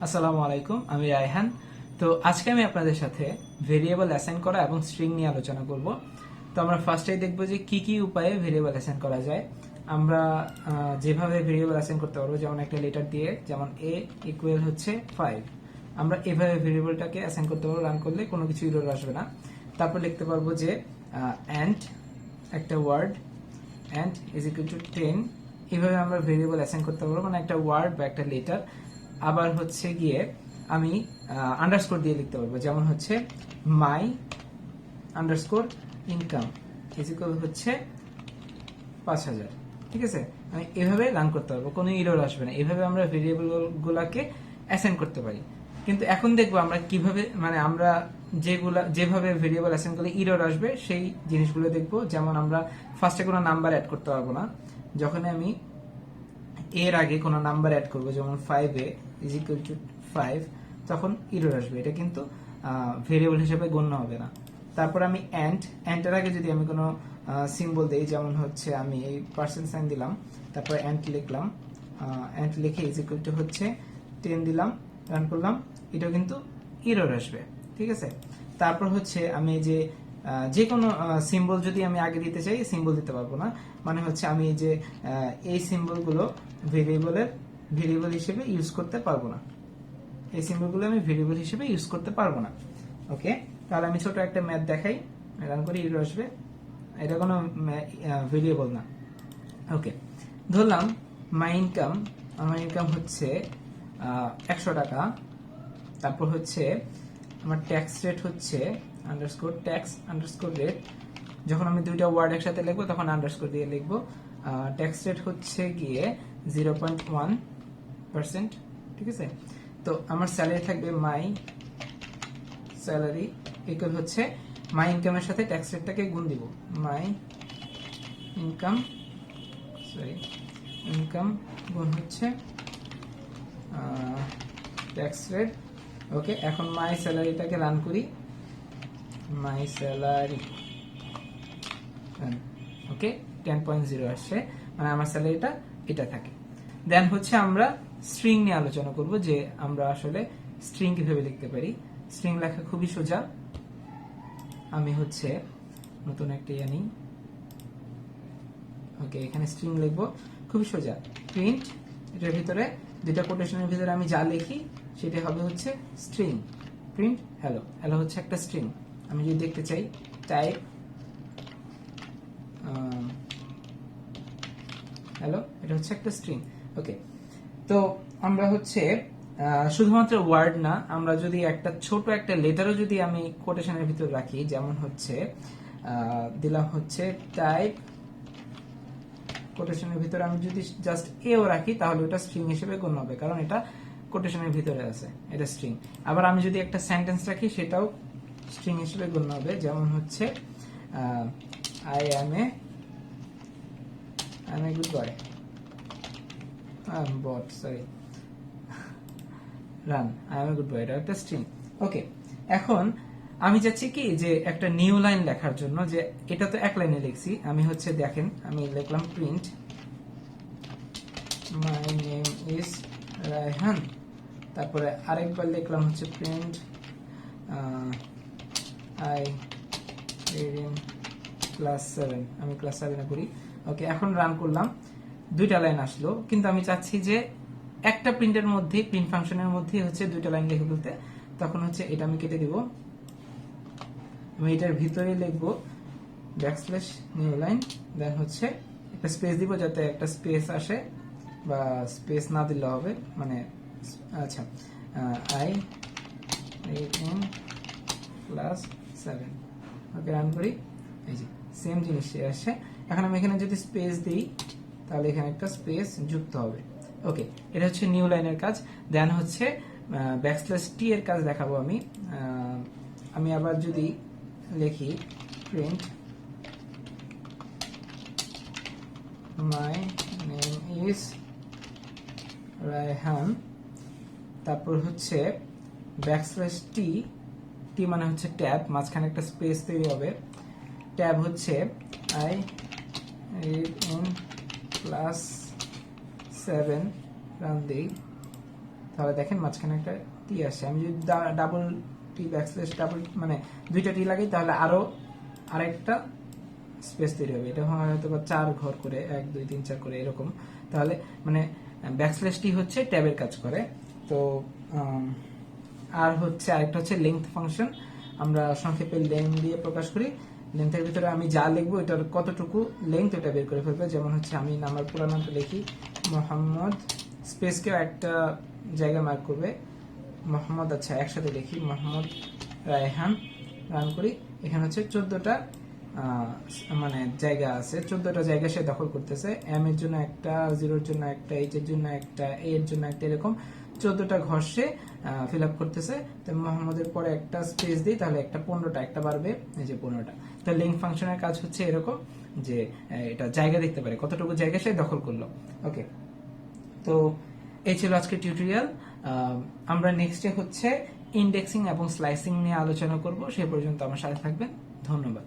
আসসালামু আলাইকুম, আমি রায়হান। তো আজকে আমি আপনাদের সাথে ভেরিয়েবল অ্যাসাইন করা এবং স্ট্রিং নিয়ে আলোচনা করব। তো আমরা ফার্স্টেই দেখব যে কি কি উপায়ে ভেরিয়েবল অ্যাসাইন করা যায়। আমরা যেভাবে ভেরিয়েবল অ্যাসাইন করতে পারবো, যেমন একটা লেটার দিয়ে, যেমন এ ইকুয়াল হচ্ছে 5, আমরা এভাবে ভেরিয়েবলটাকে অ্যাসাইন করতে পারবো। রান করলে কোনো কিছু এরর আসবে না। তারপর লিখতে পারবো যে অ্যান্ড একটা word, and is equal to 10, এইভাবে আমরা ভেরিয়েবল অ্যাসাইন করতে পারবো, মানে একটা ওয়ার্ড বা একটা লেটার। আবার হচ্ছে গিয়ে আমি আন্ডারস্কোর দিয়ে লিখতে পারবো, যেমন হচ্ছে মাই আন্ডারস্কোর ইনকাম ইজ ইকুয়াল হচ্ছে 5,000। ঠিক আছে, আমি এভাবে রান করতে পারবো, কোনো এরর আসবে না। এভাবে আমরা ভেরিয়েবল গুলাকে অ্যাসাইন করতে পারি। কিন্তু এখন দেখবো আমরা কিভাবে, মানে আমরা যেভাবে ভেরিয়েবল অ্যাসাইন করলে এরর আসবে সেই জিনিসগুলো দেখবো। যেমন আমরা ফার্স্টে কোনো নাম্বার অ্যাড করতে পারবো না। যখন আমি এর আগে কোনো নাম্বার অ্যাড করবো, যেমন 5a ইজ ইকুয়াল টু 5, তখন এরর আসবে। এটা কিন্তু ভেরিয়েবল হিসেবে গণ্য হবে না। তারপর আমি এর আগে যদি আমি কোনো সিম্বল দেই, যেমন হচ্ছে আমি এই পার্সেন্ট সাইন দিলাম, তারপর অ্যান্ড লিখলাম, অ্যান্ড লিখে ইজ ইকুয়াল টু হচ্ছে 10 দিলাম, রান করলাম, এটাও কিন্তু এরর আসবে। ঠিক আছে, তারপর হচ্ছে আমি যে কোনো সিম্বল যদি আমি আগে দিতে চাই, সিম্বল দিতে পারবো না। মানে হচ্ছে আমি এই সিম্বলগুলো ভেরিয়েবল হিসেবে ইউজ করতে পারবো না। এই সিম্বলগুলো আমি ভেরিয়েবল হিসেবে ইউজ করতে পারবো না। ওকে, তাহলে আমি ছোট একটা ম্যাথ দেখাই, রান করে এরর আসবে। এটা কোনো ভেরিয়েবল না। ওকে, ধরলাম আমার ইনকাম হচ্ছে 100 টাকা। তারপর হচ্ছে আমার ট্যাক্স রেট হচ্ছে ট্যাক্স যখন আমি দুইটা ওয়ার্ড একসাথে লিখবো তখন আন্ডারস্কোর দিয়ে লিখবো। ট্যাক্স রেট হচ্ছে গিয়ে 0.1%। ঠিক আছে, তো আমার স্যালারি থাকবে মাই স্যালারি ইকুয়াল হচ্ছে মাই ইনকামের সাথে ট্যাক্স রেটটাকে গুণ দিব। মাই ইনকাম গুণ হচ্ছে ট্যাক্স রেট। ওকে, এখন মাই স্যালারিটাকে রান করি, মাই স্যালারি, ওকে 10.0 আসছে, মানে আমার স্যালারিটা এটা থাকে। দেন হচ্ছে আমরা স্ট্রিং নিয়ে আলোচনা করব, যে আমরা আসলে স্ট্রিং কিভাবে লিখতে পারি। স্ট্রিং লেখা খুবই সোজা। আমি হচ্ছে নতুন একটা নিই। ওকে, এখানে স্ট্রিং লিখবো, খুবই সোজা। প্রিন্ট, এটার ভিতরে দুইটা কোটেশনের ভিতরে আমি যা লিখি সেটা হবে হচ্ছে স্ট্রিং। প্রিন্ট হ্যালো, হ্যালো হচ্ছে একটা স্ট্রিং। আমি যদি দেখতে চাই টাইপ হ্যালো, এটা হচ্ছে একটা স্ট্রিং। ওকে, তো আমরা হচ্ছে শুধুমাত্র ওয়ার্ড না, আমরা যদি একটা ছোট একটা লেটারও যদি আমি কোটেশনের ভিতর রাখি, যেমন হচ্ছে দিলাম হচ্ছে টাইপ, কোটেশনের ভিতরে আমি যদি জাস্ট এও রাখি, তাহলে ওটা স্ট্রিং হিসেবে গণ্য হবে, কারণ এটা কোটেশনের ভিতরে আছে, এটা স্ট্রিং। আবার আমি যদি একটা সেন্টেন্স রাখি, সেটাও স্ট্রিং হিসেবে গণ্য হবে। যেমন হচ্ছে I am a good boy, run, I M a good boy, এটা একটা স্ট্রিং। ওকে, এখন আমি চাচ্ছি কি যে একটা নিউ লাইন লেখার জন্য, যে এটা তো এক লাইনে লিখছি, আমি হচ্ছে দেখেন আমি লিখলাম print my name is Raihan, তারপরে আরেকবার লিখলাম হচ্ছে print I read in class 7, আমি ক্লাস 7 পড়ি। ওকে, এখন রান করলাম, দুইটা লাইন আসলো, কিন্তু আমি চাচ্ছি যে একটা প্রিন্টের মধ্যে, প্রিন্ট ফাংশনের মধ্যে হচ্ছে দুইটা লাইন লিখে বলতে, তখন হচ্ছে এটা আমি কেটে দিব, আমি এটার ভিতরে লিখবো ব্যাকস্ল্যাশ নিউ লাইন, দেন হচ্ছে একটা স্পেস দিব, যাতে একটা স্পেস আসে, বা স্পেস না দিলে হবে, মানে আচ্ছা, I read in class 7। Okay, run করি, এই যে সেম জিনিস আসছে। এখন আমি এখানে যদি স্পেস দিই, তাহলে এখানে একটা স্পেস যুক্ত হবে। ওকে, এটা হচ্ছে নিউ লাইনের কাজ। দেন হচ্ছে ব্যাকস্ল্যাশ টি এর কাজ দেখাবো আমি। আমি আবার যদি লিখি print my name is Raihan, তারপর হচ্ছে ব্যাকস্ল্যাশ টি, টি মানে হচ্ছে ট্যাব, মাঝখানে একটা স্পেস তৈরি হবে, ট্যাব হচ্ছে I read in class 7, run দেই, তাহলে দেখেন মাঝখানে একটা টি আসে। আমি যদি ডাবল টি ব্যাকস্ল্যাশ ডাবল মানে দুইটা টি লাগাই তাহলে আরেকটা স্পেস তৈরি হবে। এটা হয়তো বা 4 ঘর করে 1 2 3 4 করে এরকম। তাহলে মানে ব্যাকস্ল্যাশ টি হচ্ছে ট্যাবের কাজ করে। তো আর হচ্ছে আরেকটা হচ্ছে লেংথ ফাংশন, আমরা সংক্ষেপে লেং দিয়ে প্রকাশ করি। লেংথের ভিতরে আমি যা লিখবো এটার কতটুকু লেংথ ওটা বের করে ফেলবে। যেমন হচ্ছে আমি আমার পুরো নামটা লিখি মোহাম্মদ, স্পেসকেও একটা জায়গা মার্ক করবে মোহাম্মদ। আচ্ছা একসাথে লিখি মোহাম্মদ রায়হান, রান করি। এখানে হচ্ছে 14টা মানে জায়গা আছে, 14টা জায়গা সে দখল করতেছে। এম এর জন্য একটা, জিরোর জন্য একটা, এইচ এর জন্য একটা, এ এর জন্য একটা, এরকম 14টা ঘর সে ফিল আপ করতেছে। তো মোহাম্মদের পরে একটা স্পেস দিই তাহলে একটা 15টা একটা বাড়বে, এই যে 15টা। তো লিঙ্ক ফাংশনের কাজ হচ্ছে এরকম যে এটা জায়গা দেখতে পারে কতটুকু জায়গা সে দখল করলো। ওকে, তো এই ছিল আজকের টিউটোরিয়াল। আমরা নেক্সটে হচ্ছে ইন্ডেক্সিং এবং স্লাইসিং নিয়ে আলোচনা করব। সে পর্যন্ত আমার সাথে থাকবেন। ধন্যবাদ।